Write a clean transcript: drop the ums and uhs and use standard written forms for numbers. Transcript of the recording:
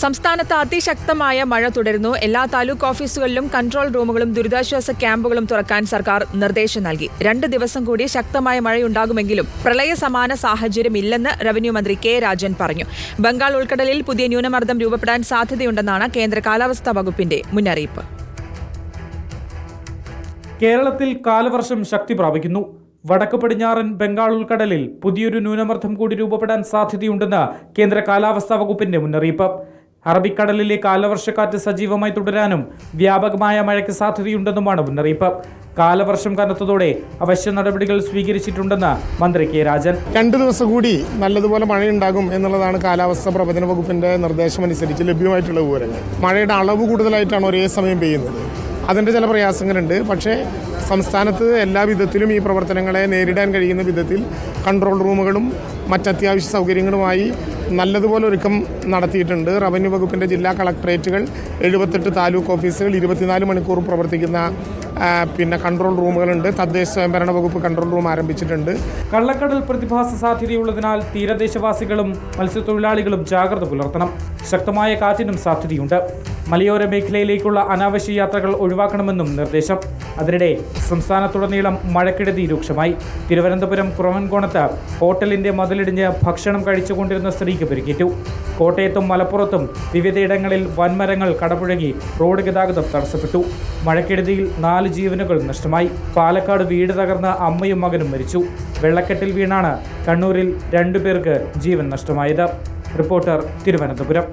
സംസ്ഥാനത്ത് അതിശക്തമായ മഴ തുടരുന്നു. എല്ലാ താലൂക്ക് ഓഫീസുകളിലും കൺട്രോൾ റൂമുകളും ദുരിതാശ്വാസ ക്യാമ്പുകളും തുറക്കാൻ സർക്കാർ നിർദ്ദേശം നൽകി. 2 ദിവസം കൂടി ശക്തമായ മഴയുണ്ടാകുമെങ്കിലും പ്രളയ സമാന സാഹചര്യമില്ലെന്ന് റവന്യൂ മന്ത്രി കെ രാജൻ പറഞ്ഞു. ബംഗാൾ ഉൾക്കടലിൽ പുതിയ ന്യൂനമർദ്ദം രൂപപ്പെടാൻ സാധ്യതയുണ്ടെന്നാണ് കേന്ദ്ര കാലാവസ്ഥാ വകുപ്പിന്റെ മുന്നറിയിപ്പ്. കേരളത്തിൽ കാലവർഷം ശക്തി പ്രാപിക്കുന്നു. വടക്ക് പടിഞ്ഞാറൻ ബംഗാൾ ഉൾക്കടലിൽ പുതിയൊരു ന്യൂനമർദ്ദം കൂടി രൂപപ്പെടാൻ സാധ്യതയുണ്ടെന്ന് കേന്ദ്ര കാലാവസ്ഥാ വകുപ്പിന്റെ മുന്നറിയിപ്പ്. അറബിക്കടലിലെ കാലവർഷക്കാറ്റ് സജീവമായി തുടരാനും വ്യാപകമായ മഴയ്ക്ക് സാധ്യതയുണ്ടെന്നുമാണ് മുന്നറിയിപ്പ്. കാലവർഷം കനത്തതോടെ അവശ്യ നടപടികൾ സ്വീകരിച്ചിട്ടുണ്ടെന്ന് മന്ത്രി കെ രാജൻ. 2 ദിവസം കൂടി നല്ലതുപോലെ മഴയുണ്ടാകും എന്നുള്ളതാണ് കാലാവസ്ഥാ പ്രവചന വകുപ്പിന്റെ നിർദ്ദേശമനുസരിച്ച് ലഭ്യമായിട്ടുള്ള വിവരങ്ങൾ. മഴയുടെ അളവ് കൂടുതലായിട്ടാണ് ഒരേ സമയം പെയ്യുന്നത്. അതിൻ്റെ ചില പ്രയാസങ്ങളുണ്ട്. പക്ഷേ സംസ്ഥാനത്ത് എല്ലാ വിധത്തിലും ഈ പ്രവർത്തനങ്ങളെ നേരിടാൻ കഴിയുന്ന വിധത്തിൽ കൺട്രോൾ റൂമുകളും മറ്റത്യാവശ്യ സൗകര്യങ്ങളുമായി നല്ലതുപോലെ ഒരുക്കം നടത്തിയിട്ടുണ്ട്. റവന്യൂ വകുപ്പിൻ്റെ ജില്ലാ കളക്ടറേറ്റുകൾ, 78 താലൂക്ക് ഓഫീസുകൾ, 24 മണിക്കൂർ പ്രവർത്തിക്കുന്ന കൺട്രോൾ റൂമുകളുണ്ട്. തദ്ദേശ സ്വയംഭരണ വകുപ്പ് കൺട്രോൾ റൂം ആരംഭിച്ചിട്ടുണ്ട്. കള്ളക്കടൽ പ്രതിഭാസ സാധ്യതയുള്ളതിനാൽ തീരദേശവാസികളും മത്സ്യത്തൊഴിലാളികളും ജാഗ്രത പുലർത്തണം. ശക്തമായ കാറ്റിനും സാധ്യതയുണ്ട്. മലയോര മേഖലയിലേക്കുള്ള അനാവശ്യ യാത്രകൾ ഒഴിവാക്കണമെന്നും നിർദ്ദേശം. അതിനിടെ സംസ്ഥാനത്തുടനീളം മഴക്കെടുതി രൂക്ഷമായി. തിരുവനന്തപുരം കുറവൻകോണത്ത് ഹോട്ടലിന്റെ മതിലിടിഞ്ഞ് ഭക്ഷണം കഴിച്ചുകൊണ്ടിരുന്ന സ്ത്രീക്ക് പരിക്കേറ്റു. കോട്ടയത്തും മലപ്പുറത്തും വിവിധയിടങ്ങളിൽ വൻമരങ്ങൾ കടപുഴകി റോഡ് ഗതാഗതം തടസ്സപ്പെട്ടു. മഴക്കെടുതിയിൽ 4 ജീവനുകൾ നഷ്ടമായി. പാലക്കാട് വീട് തകർന്ന് അമ്മയും മകനും മരിച്ചു. വെള്ളക്കെട്ടിൽ വീണാണ് കണ്ണൂരിൽ 2 പേർക്ക് ജീവൻ നഷ്ടമായത്. റിപ്പോർട്ടർ, തിരുവനന്തപുരം.